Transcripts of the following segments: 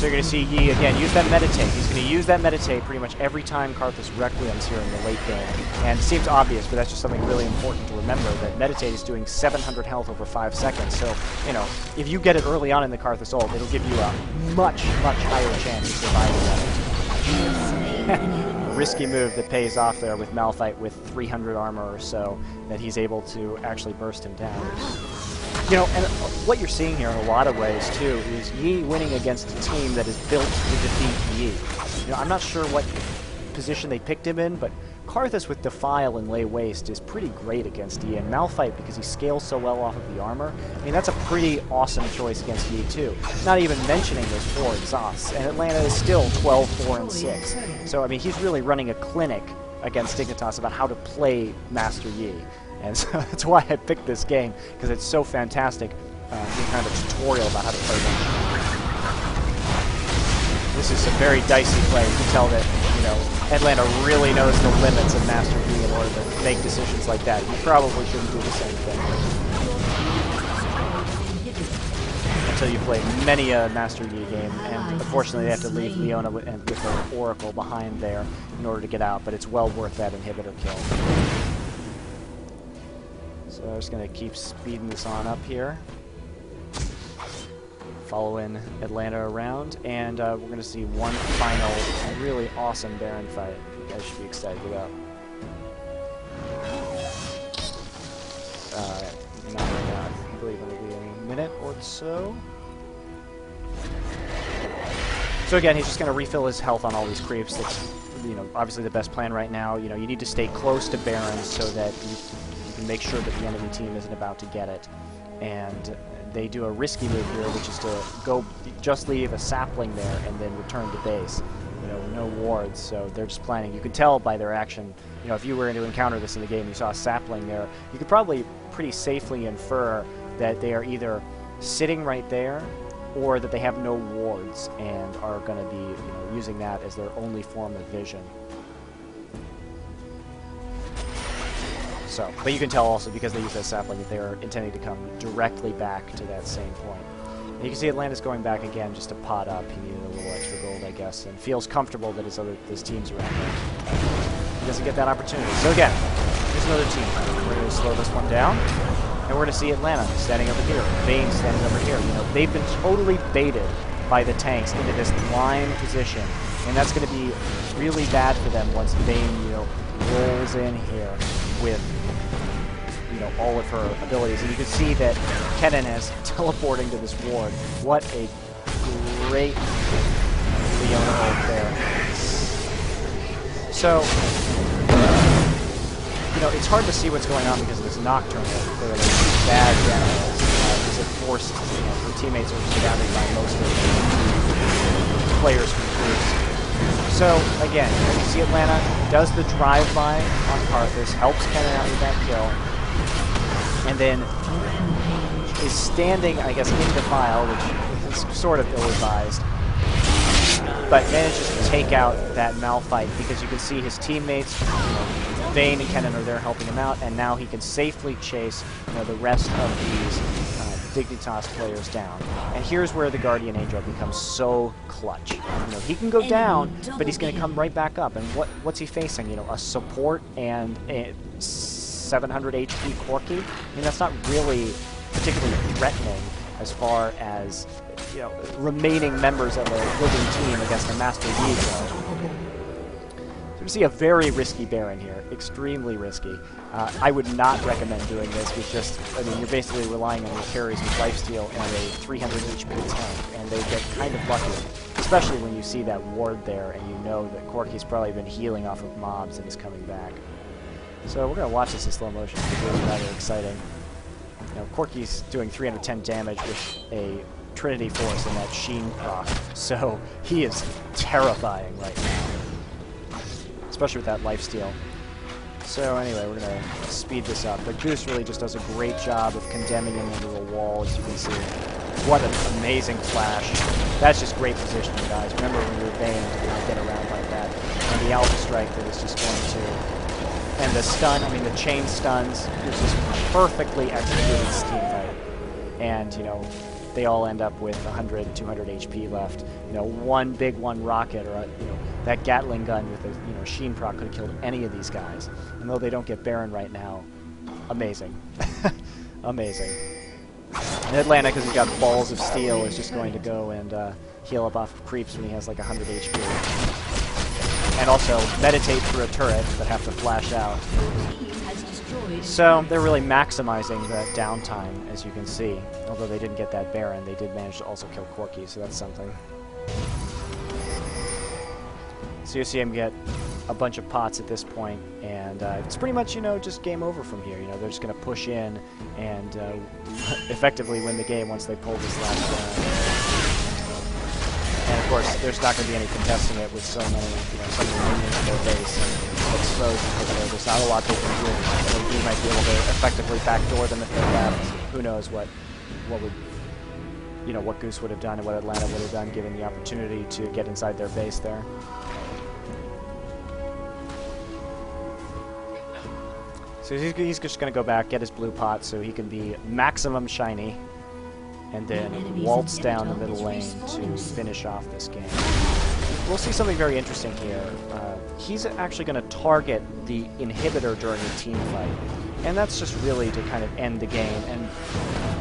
So you're going to see Yi, again, use that meditate. He's going to use that meditate pretty much every time Karthus Requiem's here in the late game. And it seems obvious, but that's just something really important to remember, that meditate is doing 700 health over 5 seconds. So, you know, if you get it early on in the Karthus ult, it'll give you a much, much higher chance of surviving that. A risky move that pays off there with Malphite with 300 armor or so, that he's able to actually burst him down. You know, and what you're seeing here in a lot of ways, too, is Yi winning against a team that is built to defeat Yi. You know, I'm not sure what position they picked him in, but Karthus with Defile and Lay Waste is pretty great against Yi, and Malphite, because he scales so well off of the armor, I mean, that's a pretty awesome choice against Yi, too. Not even mentioning those 4 exhausts, and Atlanta is still 12, 4, and 6. So, I mean, he's really running a clinic against Dignitas about how to play Master Yi. And so that's why I picked this game, because it's so fantastic, being kind of a tutorial about how to play them. This is a very dicey play. You can tell that, you know, Atlanta really knows the limits of Master Yi in order to make decisions like that. You probably shouldn't do the same thing. Until you play many a Master Yi game, and unfortunately they have to leave Leona with her Oracle behind there in order to get out, but it's well worth that inhibitor kill. So I'm just going to keep speeding this on up here. Following Atlanta around, and we're going to see one final really awesome Baron fight you guys should be excited about. Not right now. I believe it'll be a minute or so. So again, he's just going to refill his health on all these creeps. That's, you know, obviously the best plan right now. You know, you need to stay close to Baron so that you can make sure that the enemy team isn't about to get it. And they do a risky move here, which is to go just leave a sapling there and then return to base. You know, no wards, so they're just planning. You could tell by their action, you know, if you were to encounter this in the game, you saw a sapling there, you could probably pretty safely infer that they are either sitting right there or that they have no wards and are going to be, you know, using that as their only form of vision. So, but you can tell also, because they use that sapling, that they're intending to come directly back to that same point. And you can see Atlanta's going back again just to pot up. He needed a little extra gold, I guess, and feels comfortable that his team's around there. He doesn't get that opportunity. So again, here's another team. We're going to slow this one down, and we're going to see Atlanta standing over here, Vayne standing over here. You know, they've been totally baited by the tanks into this line position, and that's going to be really bad for them once Vayne, you know, rolls in here with, you know, all of her abilities. And you can see that Kennen is teleporting to this ward. What a great Leona ult there. So, you know, it's hard to see what's going on because of this Nocturne that clearly bad generals. Because it forced, you know, her teammates are surrounded by most of the players from groups. So, again, you see Atlanta does the drive-by on Karthus, helps Kennen out with that kill, and then is standing, I guess, in Defile, which is sort of ill-advised, but manages to take out that Malphite because you can see his teammates, you know, Vayne and Kennen are there helping him out, and now he can safely chase, you know, the rest of these Dignitas players down. And here's where the Guardian Angel becomes so clutch. You know, he can go down, but he's going to come right back up. And what's he facing? You know, a support and a 700 HP Corki? I mean, that's not really particularly threatening as far as, you know, remaining members of a living team against a Master Yi go. We see a very risky Baron here, extremely risky. I would not recommend doing this with just, I mean, you're basically relying on your carries with lifesteal and a 300 HP tank, and they get kind of lucky, especially when you see that ward there and you know that Corki's probably been healing off of mobs and is coming back. So we're going to watch this in slow motion. It's really rather exciting. You know, Corki's doing 310 damage with a Trinity Force and that Sheen proc, so he is terrifying right now, especially with that lifesteal. So anyway, we're going to speed this up. But Goose really just does a great job of condemning him into a wall, as you can see. What an amazing flash. That's just great positioning, guys. Remember when you're Vayne to not get around like that. And the Alpha Strike that is just going to... And the stun, I mean the chain stuns, it's just perfectly executed steam fight. And, you know, they all end up with 100, 200 HP left. You know, one big one rocket, or you know, that Gatling gun with a Sheen proc could have killed any of these guys. And though they don't get Baron right now, amazing, amazing. And Atlanta, because he's got balls of steel, is just going to go and heal up off of creeps when he has like 100 HP. And also meditate through a turret but have to flash out. So they're really maximizing that downtime, as you can see. Although they didn't get that Baron, they did manage to also kill Corki, so that's something. So you see him get a bunch of pots at this point, and it's pretty much, you know, just game over from here. You know, they're just going to push in and effectively win the game once they pull this last round. And of course, there's not going to be any contesting it with so many, you know, so many minions in their base exposed. There's not a lot they can do. So he might be able to effectively backdoor them if they're left. Who knows what would, you know, what Goose would have done and what Atlanta would have done given the opportunity to get inside their base there. So he's just going to go back, get his blue pot so he can be maximum shiny, and then waltz down the middle lane to finish off this game. We'll see something very interesting here. He's actually going to target the inhibitor during a team fight, and that's just really to kind of end the game. And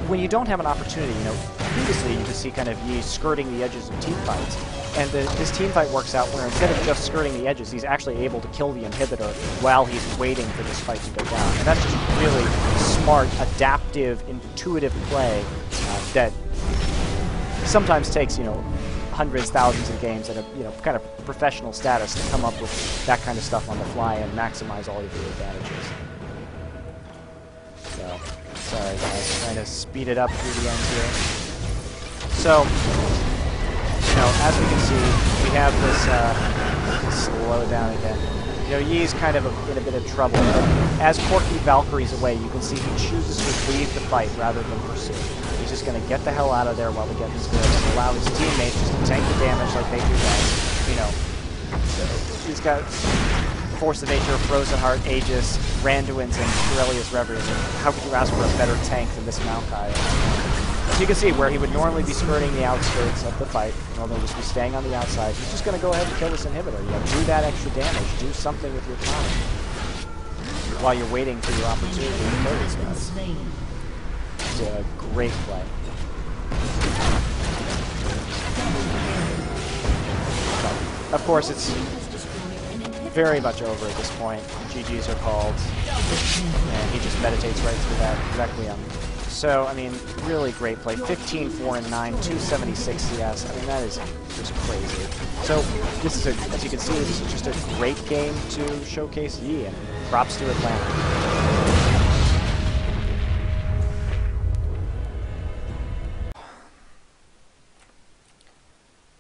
when you don't have an opportunity, you know, previously you could see kind of Yi skirting the edges of team fights, and this team fight works out where instead of just skirting the edges, he's actually able to kill the inhibitor while he's waiting for this fight to go down. And that's just really smart, adaptive, intuitive play that sometimes takes, you know, hundreds, thousands of games at a, you know, kind of professional status to come up with that kind of stuff on the fly and maximize all of your advantages. So, sorry guys, trying to speed it up through the end here. So, you know, as we can see, we have this, slow down again. You know, Yi's kind of in a bit of trouble, but as Corki Valkyrie's away, you can see he chooses to leave the fight rather than pursue. He's just going to get the hell out of there while we get this good and allow his teammates just to tank the damage like they do guys. You know, he's got Force of Nature, Frozen Heart, Aegis, Randuin's, and Corellia's Reverie. How could you ask for a better tank than this Maokai? As you can see, where he would normally be skirting the outskirts of the fight, although just be staying on the outside, he's just going to go ahead and kill this inhibitor. You know, do that extra damage, do something with your time while you're waiting for your opportunity to kill these guys. It's a great play. So, of course, it's very much over at this point. GGs are called, and he just meditates right through that Requiem. So, I mean, really great play. 15, 4, and 9, 276 CS. I mean, that is just crazy. So, this is, as you can see, this is just a great game to showcase Yi, and props to Atlanta.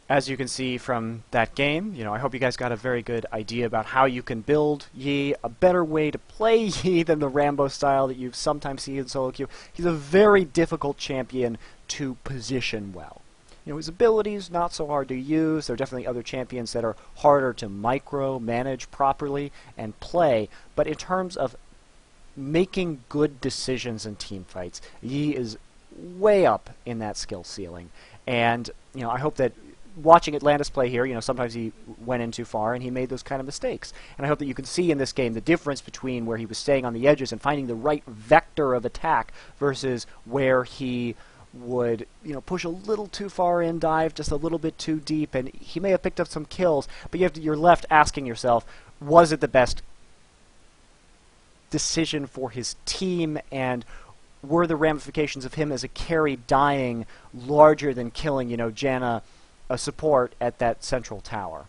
As you can see from that game, you know, I hope you guys got a very good idea about how you can build Yi, a better way to play Yi than the Rambo style that you sometimes see in solo queue. He's a very difficult champion to position well. You know, his abilities, not so hard to use. There are definitely other champions that are harder to micro-manage properly and play, but in terms of making good decisions in team fights, Yi is way up in that skill ceiling. And, you know, I hope that watching Atlantis play here, you know, sometimes he went in too far and he made those kind of mistakes. And I hope that you can see in this game the difference between where he was staying on the edges and finding the right vector of attack versus where he would, you know, push a little too far in, dive just a little bit too deep, and he may have picked up some kills, but you're left asking yourself, was it the best decision for his team, and were the ramifications of him as a carry dying larger than killing, you know, Janna, a support at that central tower?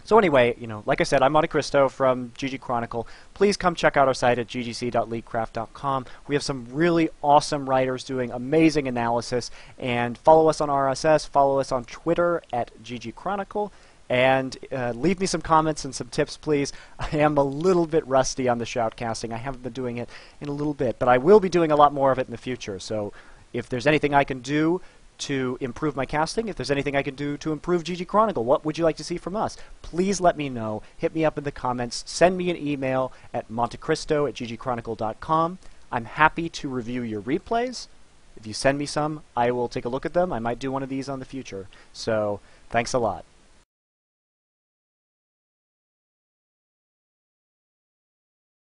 So anyway, you know, like I said, I'm MonteCristo from GG Chronicle. Please come check out our site at ggc.leaguecraft.com. We have some really awesome writers doing amazing analysis. And follow us on RSS, follow us on Twitter at GG Chronicle, and leave me some comments and some tips, please. I am a little bit rusty on the shoutcasting. I haven't been doing it in a little bit, but I will be doing a lot more of it in the future. So if there's anything I can do to improve my casting, if there's anything I can do to improve GG Chronicle, what would you like to see from us? Please let me know. Hit me up in the comments. Send me an email at montecristo@ggchronicle.com. I'm happy to review your replays, If you send me some, I will take a look at them. I might do one of these on the future. So thanks a lot.